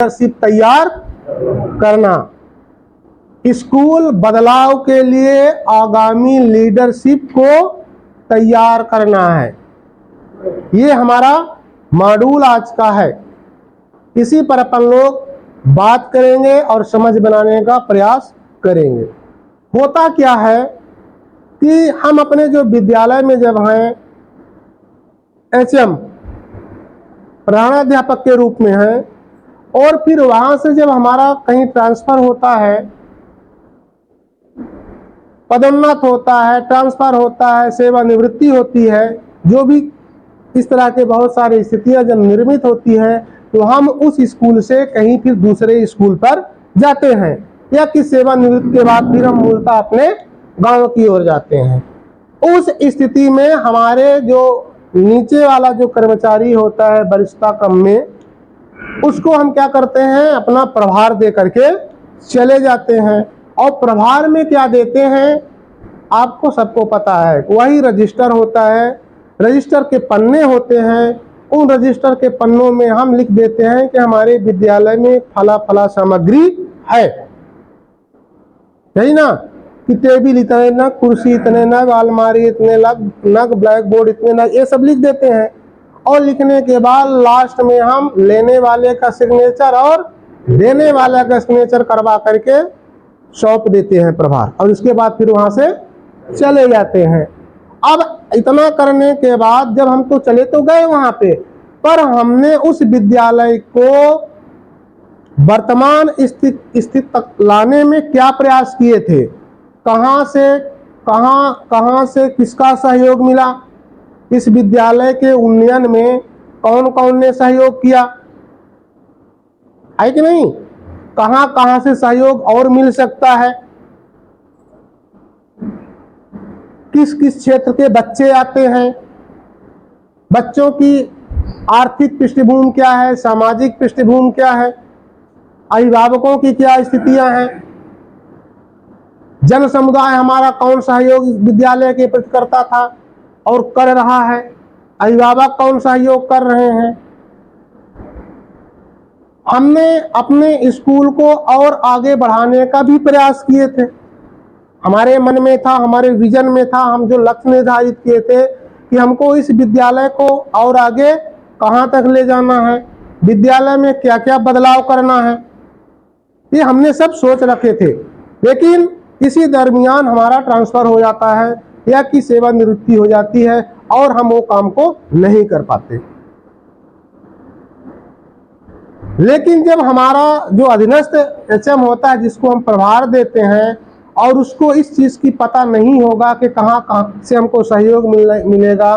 Leadership तैयार करना। School बदलाव के लिए आगामी लीडरशिप को तैयार करना है। ये हमारा मॉड्यूल आज का है। इसी पर अपन लोग बात करेंगे और समझ बनाने का प्रयास करेंगे। होता क्या है कि हम अपने जो विद्यालय में जब हैं HM प्रधानाध्यापक के रूप में हैं और फिर वहां से जब हमारा कहीं ट्रांसफर होता है, पदोन्नत होता है, ट्रांसफर होता है, सेवानिवृत्ति होती है, जो भी इस तरह के बहुत सारी स्थितियां जब निर्मित होती है तो हम उस स्कूल से कहीं फिर दूसरे स्कूल पर जाते हैं या कि सेवानिवृत्ति के बाद फिर हम मूलतः अपने गांव की ओर जाते हैं। उस स्थिति में हमारे जो नीचे वाला जो कर्मचारी होता है वरिष्ठता क्रम में, उसको हम क्या करते हैं, अपना प्रभार दे करके चले जाते हैं। और प्रभार में क्या देते हैं आपको सबको पता है, वही रजिस्टर होता है, रजिस्टर के पन्ने होते हैं। उन रजिस्टर के पन्नों में हम लिख देते हैं कि हमारे विद्यालय में फला फला सामग्री है, यही ना, कि टेबल इतने नग, कुर्सी इतने नग, अलमारी इतने नग, ब्लैक बोर्ड इतने नग, ये सब लिख देते हैं। और लिखने के बाद लास्ट में हम लेने वाले का सिग्नेचर और देने वाले का सिग्नेचर करवा करके सौंप देते हैं प्रभार, और उसके बाद फिर वहां से चले जाते हैं। अब इतना करने के बाद जब हम तो चले तो गए वहां पे, पर हमने उस विद्यालय को वर्तमान स्थिति तक लाने में क्या प्रयास किए थे, कहां से किसका सहयोग मिला, इस विद्यालय के उन्नयन में कौन कौन ने सहयोग किया है कि नहीं, कहां से सहयोग और मिल सकता है, किस किस क्षेत्र के बच्चे आते हैं, बच्चों की आर्थिक पृष्ठभूमि क्या है, सामाजिक पृष्ठभूमि क्या है, अभिभावकों की क्या स्थितियां हैं, जन समुदाय हमारा कौन सहयोग इस विद्यालय के प्रति करता था और कर रहा है, अभिभावक कौन सहयोग कर रहे हैं। हमने अपने स्कूल को और आगे बढ़ाने का भी प्रयास किए थे। हमारे मन में था, हमारे विजन में था, हम जो लक्ष्य निर्धारित किए थे कि हमको इस विद्यालय को और आगे कहां तक ले जाना है, विद्यालय में क्या क्या बदलाव करना है, ये हमने सब सोच रखे थे। लेकिन इसी दरमियान हमारा ट्रांसफर हो जाता है या कि सेवानिवृत्ति हो जाती है और हम वो काम को नहीं कर पाते। लेकिन जब हमारा जो अधीनस्थ HM होता है, जिसको हम प्रभार देते हैं, और उसको इस चीज की पता नहीं होगा कि कहाँ से हमको सहयोग मिलेगा,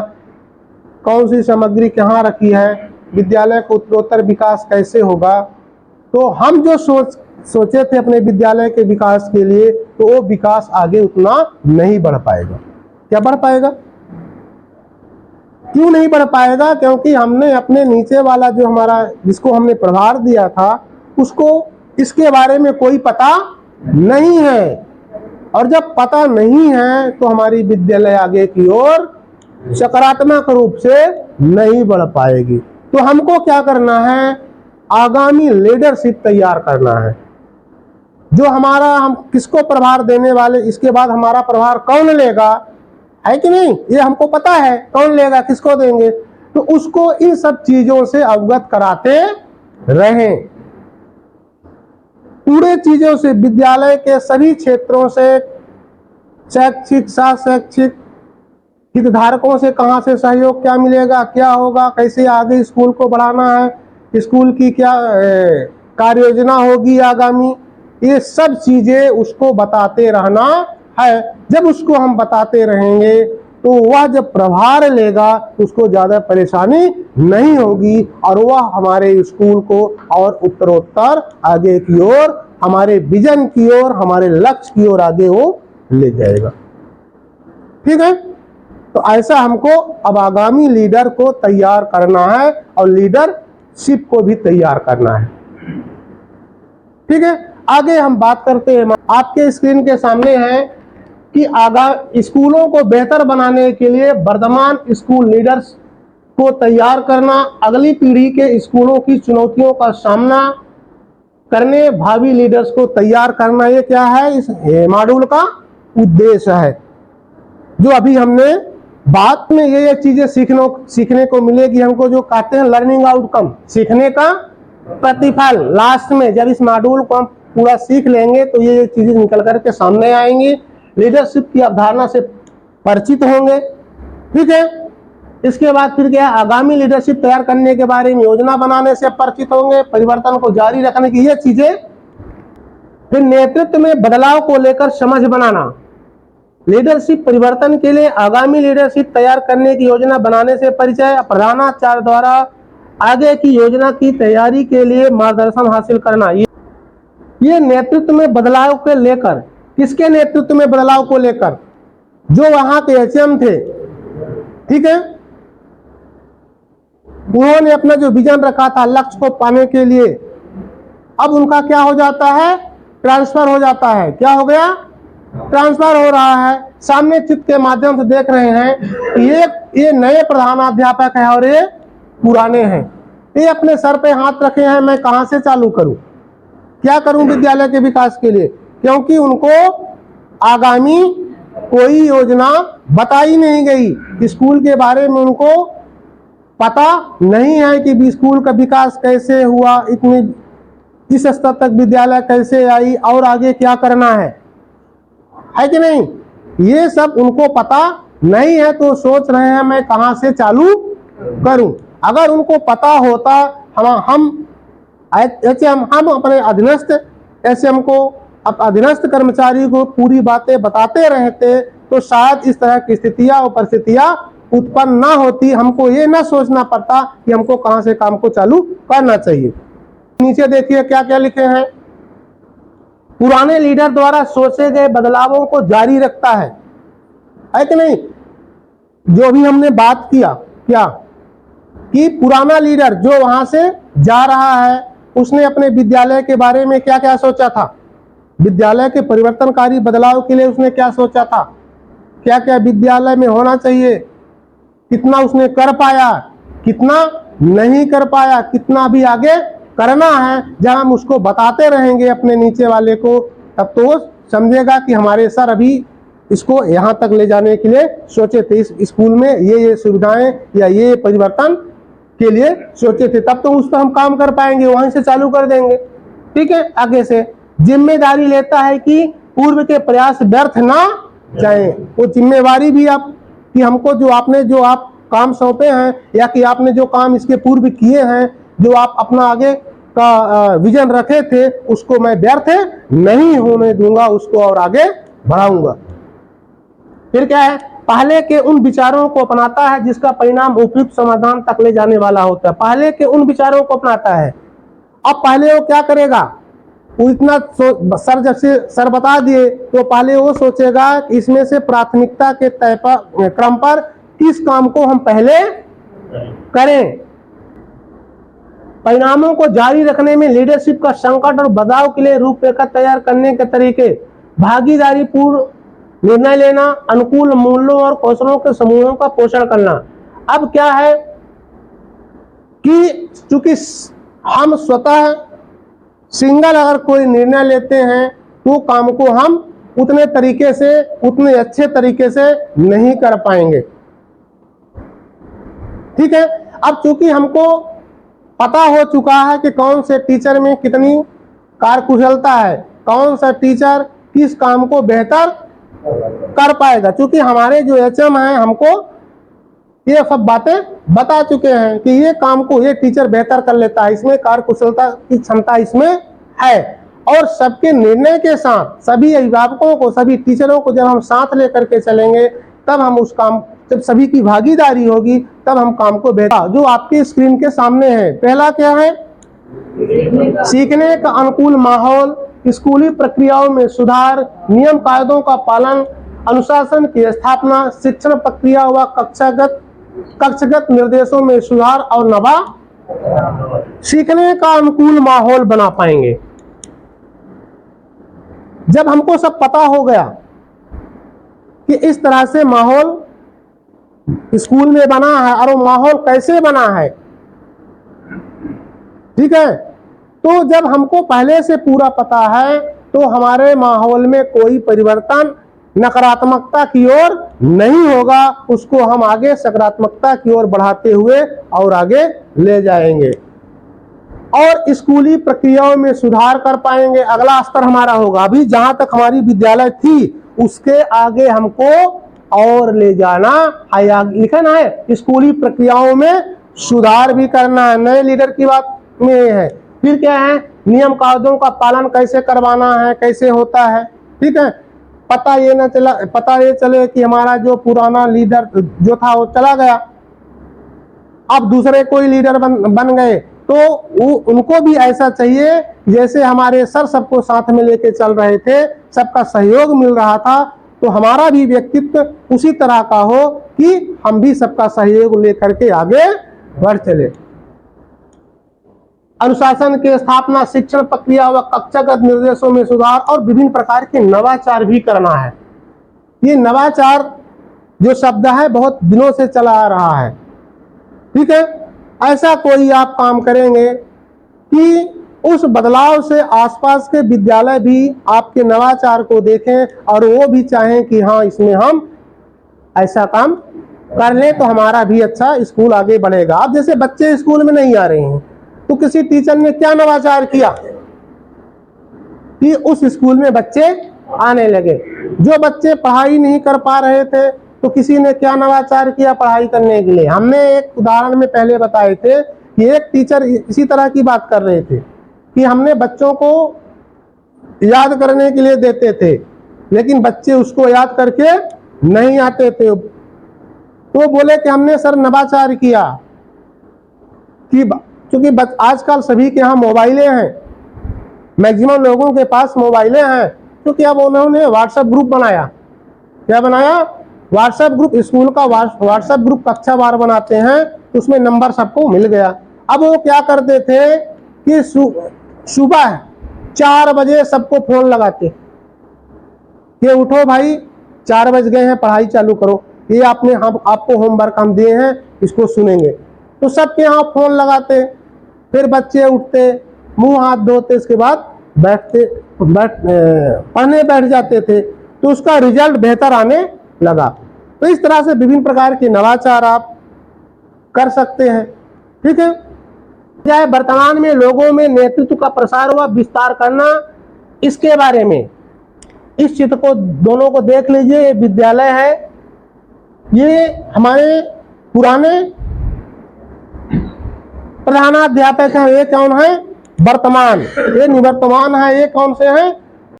कौन सी सामग्री कहाँ रखी है, विद्यालय को उत्तरोत्तर विकास कैसे होगा, तो हम जो सोचे थे अपने विद्यालय के विकास के लिए, तो वो विकास आगे उतना नहीं बढ़ पाएगा। क्या बढ़ पाएगा, क्यों नहीं बढ़ पाएगा, क्योंकि हमने अपने नीचे वाला जो हमारा, जिसको हमने प्रभार दिया था, उसको इसके बारे में कोई पता नहीं है। और जब पता नहीं है तो हमारी विद्यालय आगे की ओर सकारात्मक रूप से नहीं बढ़ पाएगी। तो हमको क्या करना है, आगामी लीडरशिप तैयार करना है। जो हमारा, हम किसको प्रभार देने वाले, इसके बाद हमारा प्रभार कौन लेगा, है कि नहीं, ये हमको पता है, कौन लेगा, किसको देंगे, तो उसको इन सब चीजों से अवगत कराते रहें। पूरे चीजों से, विद्यालय के सभी क्षेत्रों से, शैक्षिक, शैक्षिक हितधारकों से कहां से सहयोग क्या मिलेगा, क्या होगा, कैसे आगे स्कूल को बढ़ाना है, स्कूल की क्या कार्य योजना होगी आगामी, ये सब चीजें उसको बताते रहना है। जब उसको हम बताते रहेंगे तो वह जब प्रभार लेगा उसको ज्यादा परेशानी नहीं होगी और वह हमारे स्कूल को और उत्तरोत्तर आगे की ओर, हमारे विजन की ओर, हमारे लक्ष्य की ओर आगे वो ले जाएगा। ठीक है, तो ऐसा हमको अब आगामी लीडर को तैयार करना है और लीडरशिप को भी तैयार करना है। ठीक है, आगे हम बात करते हैं। आपके स्क्रीन के सामने है कि स्कूलों को बेहतर बनाने के लिए वर्तमान स्कूल लीडर्स को तैयार करना, अगली पीढ़ी के स्कूलों की चुनौतियों का सामना करने, भावी लीडर्स को तैयार करना, ये क्या है, इस मॉड्यूल का उद्देश्य है। जो अभी हमने बात में ये चीजें सीखने को मिलेगी हमको, जो कहते हैं लर्निंग आउटकम, सीखने का प्रतिफल। लास्ट में जब इस मॉड्यूल को हम पूरा सीख लेंगे तो ये चीजें निकल करके सामने आएंगी। लीडरशिप की अवधारणा से परिचित होंगे, ठीक है। इसके बाद फिर क्या, आगामी लीडरशिप तैयार करने के बारे में योजना बनाने से परिचित होंगे, परिवर्तन को जारी रखने की ये चीजें। फिर नेतृत्व में बदलाव को लेकर समझ बनाना, लीडरशिप परिवर्तन के लिए आगामी लीडरशिप तैयार करने की योजना बनाने से परिचय, प्रधानाचार्य द्वारा आगे की योजना की तैयारी के लिए मार्गदर्शन हासिल करना। ये नेतृत्व में बदलाव को लेकर, किसके नेतृत्व में बदलाव को लेकर, जो वहां के एचएम थे, ठीक है, उन्होंने अपना जो विजन रखा था लक्ष्य को पाने के लिए, अब उनका क्या हो जाता है, ट्रांसफर हो जाता है। क्या हो गया, ट्रांसफर हो रहा है। सामने चित्र के माध्यम से देख रहे हैं कि ये नए प्रधानाध्यापक है और ये पुराने हैं। ये अपने सर पे हाथ रखे हैं, मैं कहां से चालू करूं, क्या करूं विद्यालय के विकास के लिए, क्योंकि उनको आगामी कोई योजना बताई नहीं गई। स्कूल के बारे में उनको पता नहीं है कि स्कूल का विकास कैसे हुआ, इस स्तर तक विद्यालय कैसे आई और आगे क्या करना है कि नहीं, ये सब उनको पता नहीं है। तो सोच रहे हैं मैं कहां से चालू करूं। अगर उनको पता होता, हम अपने अधीनस्थ एसएम को, अधीनस्थ कर्मचारी को पूरी बातें बताते रहते तो शायद इस तरह की स्थितियां और परिस्थितियां उत्पन्न ना होती। हमको ये ना सोचना पड़ता कि हमको कहां से काम को चालू करना चाहिए। नीचे देखिए क्या क्या लिखे हैं, पुराने लीडर द्वारा सोचे गए बदलावों को जारी रखता है कि नहीं। जो भी हमने बात किया क्या कि पुराना लीडर जो वहां से जा रहा है, उसने अपने विद्यालय के बारे में क्या क्या सोचा था, विद्यालय के परिवर्तनकारी बदलाव के लिए उसने क्या सोचा था, क्या क्या विद्यालय में होना चाहिए, कितना उसने कर पाया, कितना नहीं कर पाया, कितना भी आगे करना है। जब हम उसको बताते रहेंगे अपने नीचे वाले को, तब तो वो समझेगा कि हमारे सर अभी इसको यहाँ तक ले जाने के लिए सोचे थे, इस स्कूल में ये सुविधाएं या ये परिवर्तन के लिए सोचे थे, तब तो उस पर हम काम कर पाएंगे, वहीं से चालू कर देंगे, ठीक है। आगे से जिम्मेदारी लेता है कि पूर्व के प्रयास व्यर्थ ना जाए। वो जिम्मेवारी भी आप कि हमको जो आप काम सौंपे हैं या कि आपने जो काम इसके पूर्व किए हैं, जो आप अपना आगे का विजन रखे थे, उसको मैं व्यर्थ नहीं होने दूंगा, उसको और आगे बढ़ाऊंगा। फिर क्या है, पहले के उन विचारों को अपनाता है जिसका परिणाम उपयुक्त समाधान तक ले जाने वाला होता है। पहले के उन विचारों को अपनाता है। अब पहले वो क्या करेगा, वो इतना जब से सर बता दिए तो पहले वो सोचेगा कि इसमें से प्राथमिकता के क्रम पर किस काम को हम पहले करें। परिणामों को जारी रखने में लीडरशिप का संकट और बदलाव के लिए रूपरेखा तैयार करने के तरीके, भागीदारी पूर्ण निर्णय लेना, अनुकूल मूल्यों और कौशलों के समूहों का पोषण करना। अब क्या है कि चूंकि हम स्वतः सिंगल अगर कोई निर्णय लेते हैं तो काम को हम उतने तरीके से, उतने अच्छे तरीके से नहीं कर पाएंगे, ठीक है। अब चूंकि हमको पता हो चुका है कि कौन से टीचर में कितनी कार्यकुशलता है, कौन सा टीचर किस काम को बेहतर कर पाएगा, चूंकि हमारे जो एचएम हैं हमको ये सब बातें बता चुके हैं कि ये काम को ये टीचर बेहतर कर लेता है, इसमें कार्यकुशलता की क्षमता इसमें है। और सबके निर्णय के साथ सभी अभिभावकों को, सभी टीचरों को जब हम साथ लेकर के चलेंगे, तब हम उस काम, जब सभी की भागीदारी होगी तब हम काम को बेहतर। जो आपके स्क्रीन के सामने है, पहला क्या है, सीखने का अनुकूल माहौल, स्कूली प्रक्रियाओं में सुधार, नियम कायदों का पालन, अनुशासन की स्थापना, शिक्षण प्रक्रिया व कक्षागत निर्देशों में सुधार और नवा सीखने का अनुकूल माहौल बना पाएंगे। जब हमको सब पता हो गया कि इस तरह से माहौल स्कूल में बना है और वो माहौल कैसे बना है, ठीक है, तो जब हमको पहले से पूरा पता है तो हमारे माहौल में कोई परिवर्तन नकारात्मकता की ओर नहीं होगा, उसको हम आगे सकारात्मकता की ओर बढ़ाते हुए और आगे ले जाएंगे और स्कूली प्रक्रियाओं में सुधार कर पाएंगे। अगला स्तर हमारा होगा, अभी जहां तक हमारी विद्यालय थी उसके आगे हमको और ले जाना है, लिखा ना है, स्कूली प्रक्रियाओं में सुधार भी करना है। नए लीडर की बात में है। फिर क्या है, नियम कायदों का पालन कैसे करवाना है, कैसे होता है, ठीक है। पता ये चले कि हमारा जो पुराना लीडर जो था वो चला गया, अब दूसरे कोई लीडर बन गए, तो उनको भी ऐसा चाहिए जैसे हमारे सर सबको साथ में लेके चल रहे थे, सबका सहयोग मिल रहा था, तो हमारा भी व्यक्तित्व उसी तरह का हो कि हम भी सबका सहयोग लेकर के आगे बढ़ चले। अनुशासन की स्थापना, शिक्षण प्रक्रिया व कक्षागत निर्देशों में सुधार और विभिन्न प्रकार के नवाचार भी करना है। ये नवाचार जो शब्द है बहुत दिनों से चला आ रहा है, ठीक है। ऐसा कोई आप काम करेंगे कि उस बदलाव से आसपास के विद्यालय भी आपके नवाचार को देखें और वो भी चाहें कि हाँ इसमें हम ऐसा काम कर लें तो हमारा भी अच्छा स्कूल आगे बढ़ेगा। अब जैसे बच्चे स्कूल में नहीं आ रहे हैं तो किसी टीचर ने क्या नवाचार किया कि उस स्कूल में बच्चे आने लगे। जो बच्चे पढ़ाई नहीं कर पा रहे थे तो किसी ने क्या नवाचार किया पढ़ाई करने के लिए। हमने एक उदाहरण में पहले बताए थे कि एक टीचर इसी तरह की बात कर रहे थे कि हमने बच्चों को याद करने के लिए देते थे लेकिन बच्चे उसको याद करके नहीं आते थे, तो बोले कि हमने सर नवाचार किया कि क्योंकि आजकल सभी के यहाँ मोबाइलें हैं, मैक्सिमम लोगों के पास मोबाइलें हैं, क्योंकि अब उन्होंने व्हाट्सएप ग्रुप बनाया। क्या बनाया? WhatsApp group. स्कूल का व्हाट्सएप ग्रुप कक्षा वार बनाते हैं, उसमें नंबर सबको मिल गया। अब वो क्या करते थे कि सुबह 4 बजे सबको फोन लगाते कि उठो भाई 4 बज गए हैं, पढ़ाई चालू करो, ये आपको होमवर्क हम दिए हैं, इसको सुनेंगे। तो सबके यहाँ फोन लगाते, फिर बच्चे उठते, मुंह हाथ धोते, इसके बाद पढ़ने बैठ जाते थे, तो उसका रिजल्ट बेहतर आने लगा। तो इस तरह से विभिन्न प्रकार के नवाचार आप कर सकते हैं, ठीक है। चाहे वर्तमान में लोगों में नेतृत्व का प्रसार व विस्तार करना, इसके बारे में इस चित्र को दोनों को देख लीजिए। ये विद्यालय है, ये हमारे पुराने प्रधानाध्यापक हैं, ये कौन है? वर्तमान। ये निवर्तमान है, ये कौन से हैं?